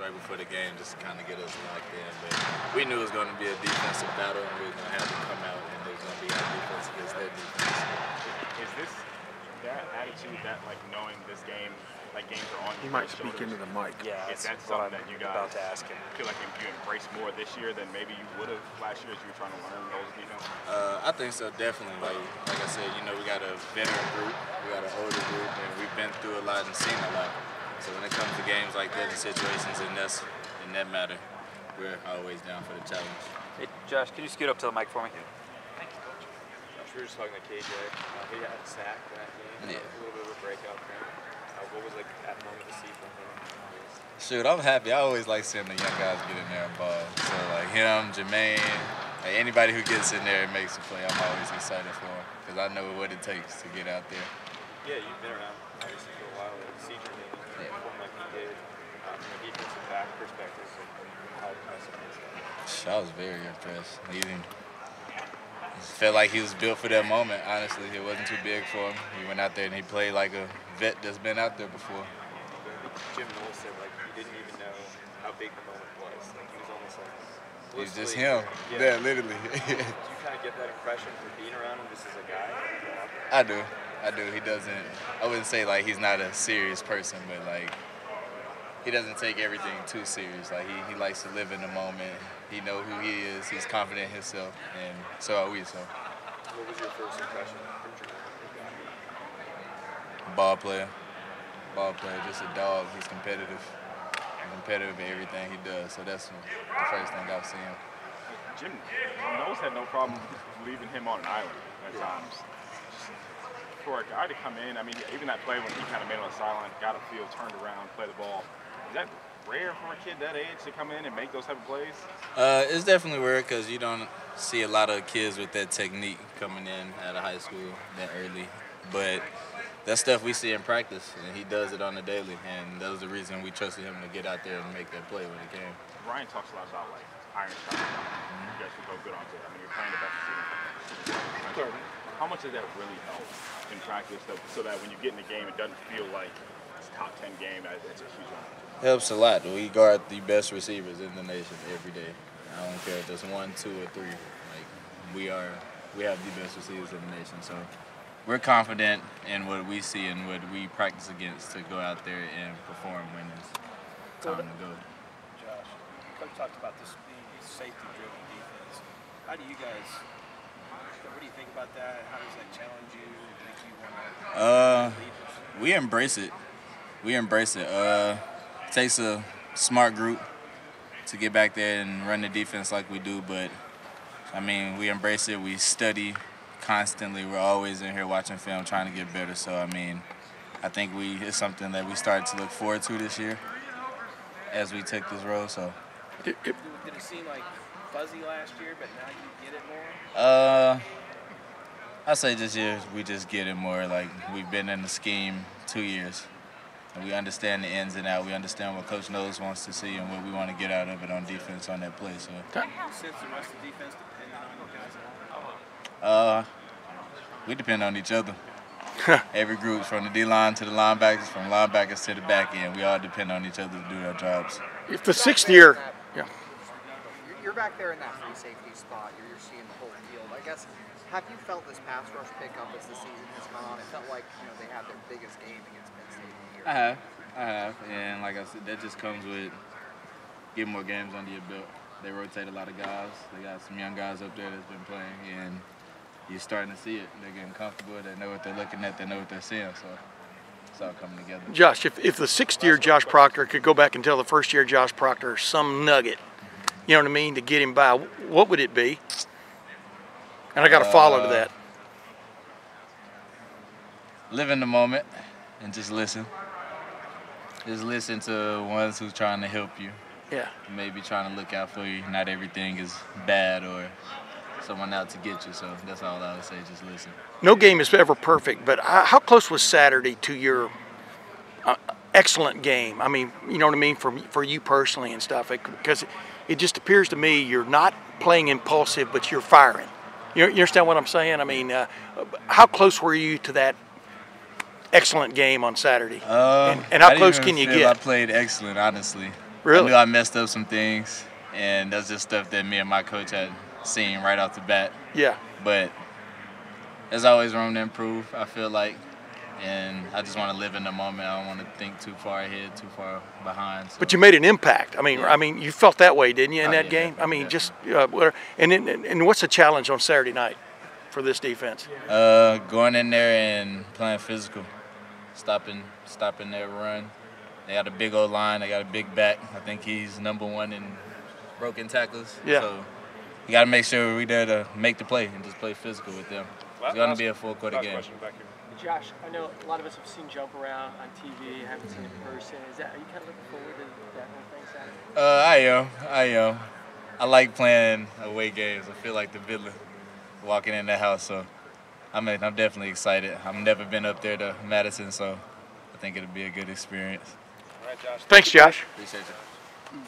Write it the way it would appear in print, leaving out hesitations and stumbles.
right before the game just to kind of get us locked in. But we knew it was going to be a defensive battle, and we were going to have to come out, and it was going to be our defense against their defense. Is this that attitude, that like knowing this game, like games are on you might speak into the mic. Yeah, is that something that you guys about to ask him. Feel like you embrace more this year than maybe you would have last year as you were trying to learn those defense? I think so, definitely. Like I said, you know, we got a veteran group, we got an older group, and we've been through a lot and seen a lot. So when it comes to games like that and situations in that matter, we're always down for the challenge. Hey, Josh, can you scoot up to the mic for me? Thank you, Coach. Josh, we were just talking to KJ. He had a sack that game. Yeah. A little bit of a breakout for him. What was like that moment to see from him? Shoot, I'm happy. I always like seeing the young guys get in there and ball. So like him, Jermaine, like anybody who gets in there and makes a play, I'm always excited for him because I know what it takes to get out there. Yeah, you've been around obviously for a while. See Jermaine perform like he did from a defensive back perspective. So how impressive is that? I was very impressed. He felt like he was built for that moment, honestly. It wasn't too big for him. He went out there and he played like a vet that's been out there before. Jim Knowles said like he didn't even know how big the moment was. Like he was almost like He was just him. Yeah, literally. Did you kind of get that impression from being around him just as a guy? I do. He doesn't, I wouldn't say like he's not a serious person, but like he doesn't take everything too serious. Like he likes to live in the moment. He knows who he is. He's confident in himself, and so are we. So. What was your first impression from Jermaine? Ball player, just a dog. He's competitive. Competitive in everything he does. So that's the first thing I've seen. Jim Knowles had no problem leaving him on an island at times. For a guy to come in, I mean, even that play when he kind of made on the sideline, got a field, turned around, play the ball. Is that rare for a kid that age to come in and make those type of plays? It's definitely rare because you don't see a lot of kids with that technique coming in out of high school that early. But that's stuff we see in practice, and he does it on the daily. And that was the reason we trusted him to get out there and make that play when it came. Ryan talks a lot about like iron shot. You guys should go good onto it. I mean, you're playing the best team. How much does that really help in practice so that when you get in the game, it doesn't feel like it's a top 10 game? It's a huge one. Helps a lot. We guard the best receivers in the nation every day. I don't care if it's 1, 2, or 3. Like we have the best receivers in the nation. So we're confident in what we see and what we practice against to go out there and perform when it's time to go. Josh, Coach talked about this being a safety-driven defense. How do you guys? What do you think about that? How does that challenge you? Make you want to we embrace it. It takes a smart group to get back there and run the defense like we do, but I mean, we embrace it. We study constantly. We're always in here watching film, trying to get better. So I mean, I think it's something that we started to look forward to this year as we take this role. So. Did it seem like fuzzy last year, but now you get it more? I say this year we just get it more. Like we've been in the scheme 2 years, and we understand the ins and outs. We understand what Coach Knowles wants to see and what we want to get out of it on defense on that play. So. Since the rest of the defense depending on you guys. We depend on each other. Every group, from the D-line to the linebackers, from linebackers to the back end, we all depend on each other to do our jobs. If the 6th year, yeah. You're back there in that free safety spot. You're seeing the whole field. I guess, have you felt this pass rush pick up as the season has gone on? It felt like they had their biggest game against Penn State in the year. I have, and like I said, that just comes with getting more games under your belt. They rotate a lot of guys. They got some young guys up there that's been playing, and you're starting to see it. They're getting comfortable. They know what they're looking at. They know what they're seeing. So it's all coming together. Josh, if the 6th year Josh Proctor could go back and tell the 1st year Josh Proctor some nugget, you know what I mean, to get him by, what would it be? And I got to follow to that. Live in the moment and just listen. Just listen to ones who's trying to help you. Yeah. Maybe trying to look out for you. Not everything is bad or someone out to get you, so that's all I would say, just listen. No game is ever perfect, but how close was Saturday to your excellent game? I mean, you know what I mean, for you personally and stuff, because it just appears to me you're not playing impulsive, but you're firing. You understand what I'm saying? I mean, how close were you to that excellent game on Saturday? And how close can you get? I played excellent, honestly. Really? I knew I messed up some things, and that's just stuff that me and my coach had seen right off the bat. Yeah. But there's always room to improve, I feel like. And I just want to live in the moment. I don't want to think too far ahead, too far behind. So. But you made an impact. I mean, you felt that way, didn't you, in that yeah, game? I mean, yeah. just and what's the challenge on Saturday night for this defense? Going in there and playing physical, stopping their run. They got a big old line. They got a big back. I think he's #1 in broken tackles. Yeah. So you got to make sure we're there to make the play and just play physical with them. It's going to be a full quarter game. Josh, I know a lot of us have seen jump around on TV, haven't seen it in person. Are you kind of looking forward to that whole thing Saturday? I am. I like playing away games. I feel like the villain walking in the house. So I'm definitely excited. I've never been up there to Madison, so I think it'll be a good experience. All right, Josh. Thanks, Josh. Appreciate you.